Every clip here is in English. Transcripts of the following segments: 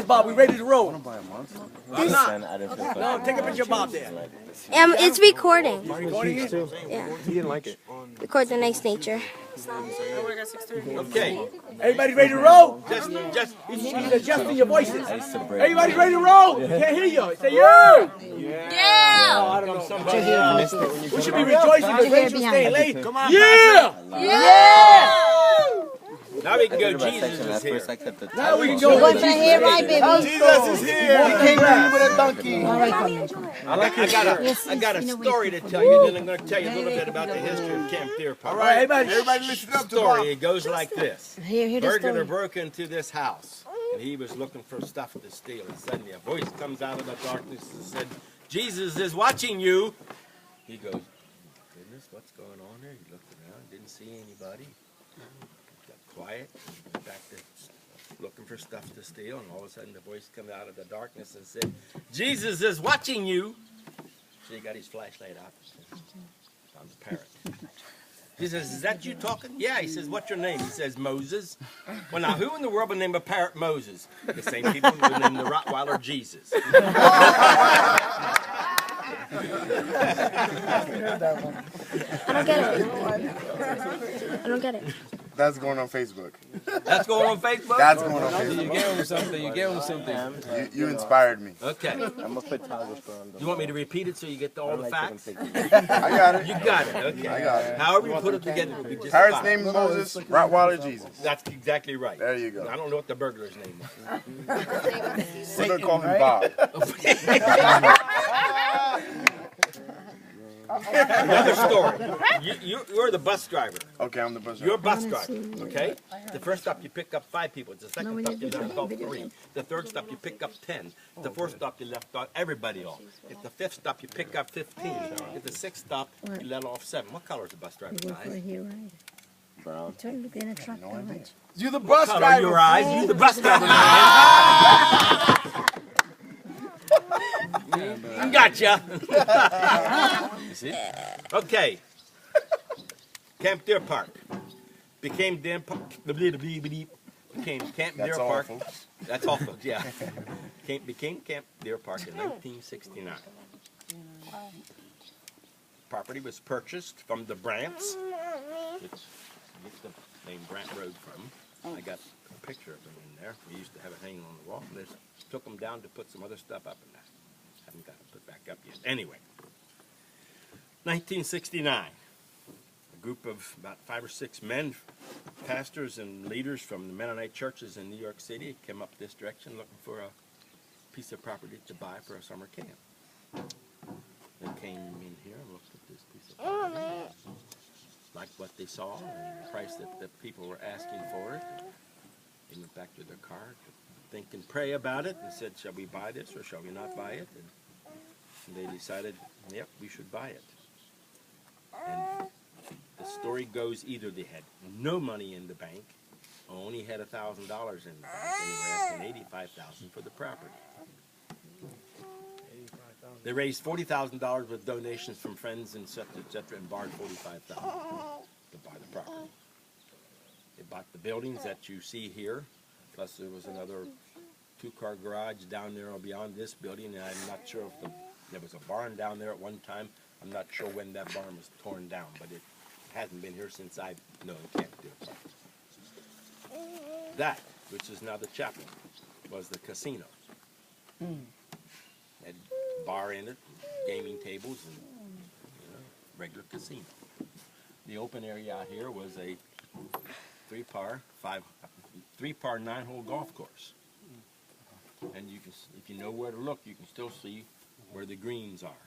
Bob. We ready to roll. I'm not. No, take a picture of Bob there. It's recording. Recording it? Yeah. He didn't like it. Record the nice nature. Okay. Everybody ready to roll? Just adjusting your voices. Everybody ready to roll? Can't hear you. Say yeah. Yeah. I don't know. We should be rejoicing because Rachel staying late. Come on. Yeah. Now we can go. Jesus is here. Now we can go. What's your hair, right, baby? Jesus is here. He came in with a donkey. I got a story to tell you. Then I'm going to tell you a little bit about the history of Camp Deer Park. All right, everybody listen up to Bob. Story. It goes like this. Here the Burglar story. broke into this house, and he was looking for stuff to steal. And suddenly a voice comes out of the darkness and said, "Jesus is watching you." He goes, "Goodness, what's going on there?" He looked around, didn't see anybody. Got quiet, went back to looking for stuff to steal, and all of a sudden the voice comes out of the darkness and said, "Jesus is watching you." So he got his flashlight out. Found the parrot. He says, "Is that you talking?" "Yeah." He says, "What's your name?" He says, "Moses." "Well, now, who in the world would name a parrot Moses?" "The same people who would name the Rottweiler Jesus." I don't get it. I don't get it. That's going on Facebook. That's going on Facebook? That's going on Facebook. You gave him something. You gave him something. You inspired me. Okay. I'm a photographer on the. You want me to repeat it so you get all the facts? I got it. You got it. Okay. I got it. However you put it together, it will be just Parrot's fine. name is Moses, Rottweiler Jesus. That's exactly right. There you go. I don't know what the burglar's name was. We're going to call him Bob. Another story. You're the bus driver. Okay, I'm the bus You're a driver. bus driver, okay? The first stop you pick up 5 people. The second stop you left off 3. The third stop you pick up 10. The fourth stop you left off everybody off. At the fifth stop you pick up 15. At the sixth stop you let off 7. What color is the bus driver's eyes? Brown. You the bus Color driver. your eyes. You the bus driver. Gotcha. Okay. Camp Deer Park became Camp Deer Park. Awful. That's awful. Yeah. Became Camp Deer Park in 1969. Property was purchased from the Brants, which gets the name Brant Road from. I got a picture of them in there. We used to have it hanging on the wall. They took them down to put some other stuff up in there. Haven't got it put back up yet. Anyway, 1969. A group of about 5 or 6 men, pastors and leaders from the Mennonite churches in New York City came up this direction looking for a piece of property to buy for a summer camp. They came in here and looked at this piece of property, liked what they saw and the price that the people were asking for it. They went back to their car to think and pray about it and said, "Shall we buy this or shall we not buy it?" And they decided, yep, we should buy it. And the story goes either they had no money in the bank, or only had $1,000 in the bank, and they were asking $85,000 for the property. They raised $40,000 with donations from friends and etc., and borrowed $45,000 to buy the property. They bought the buildings that you see here, plus there was another 2-car garage down there or beyond this building, and I'm not sure if there was a barn down there at one time. I'm not sure when that barn was torn down, but it hasn't been here since I've known Camp Deer Park. That, which is now the chapel, was the casino. Had a bar in it, gaming tables, and regular casino. The open area out here was a 3-par 9-hole golf course. And you can, if you know where to look, you can still see where the greens are.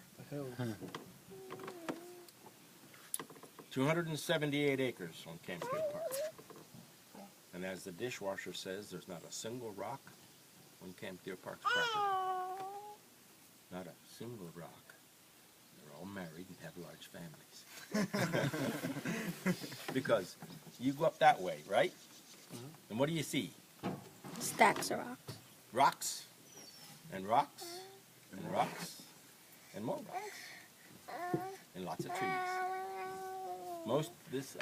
278 acres on Camp Deer Park. And as the dishwasher says, there's not a single rock on Camp Deer Park's property. Not a single rock. They're all married and have large families. Because you go up that way, right? And what do you see? Stacks of rocks. Rocks, and rocks, and rocks, and more rocks, and lots of trees.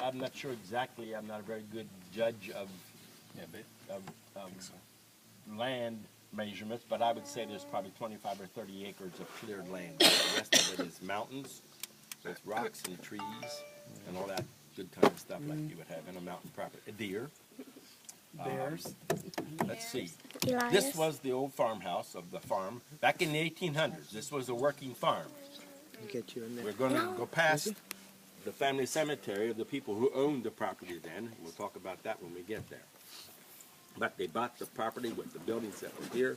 I'm not sure exactly, I'm not a very good judge of land measurements, but I would say there's probably 25 or 30 acres of cleared land. The rest of it is mountains with rocks and trees and all that good kind of stuff like you would have in a mountain property. A deer. Bears. Let's see. Elias. This was the old farmhouse of the farm. Back in the 1800s, this was a working farm. Get you in there. We're going to go past the family cemetery of the people who owned the property then. We'll talk about that when we get there. But they bought the property with the buildings that were here,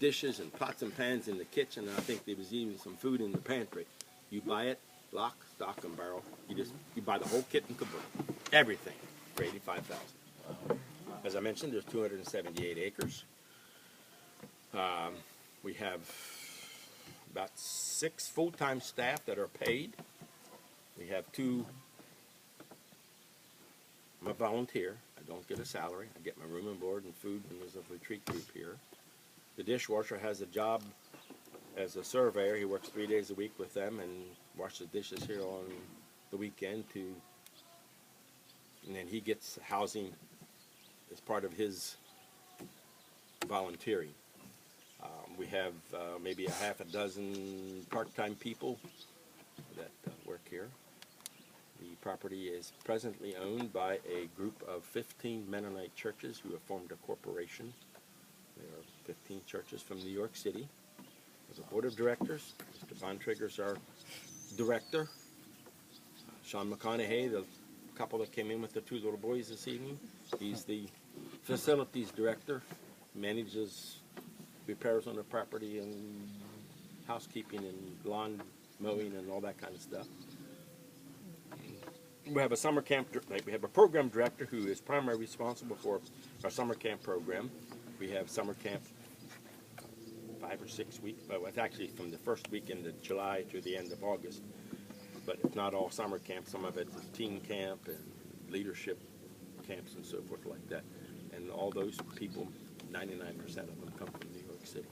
dishes and pots and pans in the kitchen, and I think there was even some food in the pantry. You buy it, lock, stock, and barrel. You buy the whole kit and caboodle, everything for $85,000. As I mentioned, there's 278 acres. We have about 6 full-time staff that are paid. We have 2. I'm a volunteer. I don't get a salary. I get my room and board and food, and there's a retreat group here. The dishwasher has a job as a surveyor. He works 3 days a week with them and washes dishes here on the weekend and then he gets housing as part of his volunteering. We have maybe a half a dozen part-time people that work here. The property is presently owned by a group of 15 Mennonite churches who have formed a corporation. There are 15 churches from New York City. There's a board of directors. Mr. Bontrager's our director. Sean McConaughey, the couple that came in with the 2 little boys this evening, he's the facilities director, manages repairs on the property and housekeeping and lawn mowing and all that kind of stuff. We have a summer camp, we have a program director who is primarily responsible for our summer camp program. We have summer camp 5 or 6 weeks, well, it's actually from the first weekend of July to the end of August. But it's not all summer camp. Some of it is teen camp and leadership camps and so forth like that. And all those people, 99% of them come from New York City.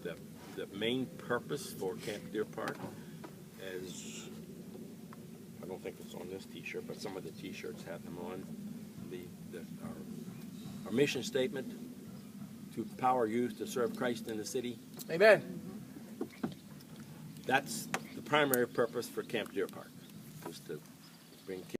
The main purpose for Camp Deer Park is, I don't think it's on this t-shirt, but some of the t-shirts have them on. Our mission statement: to empower youth to serve Christ in the city. Amen. That's the primary purpose for Camp Deer Park, is to bring kids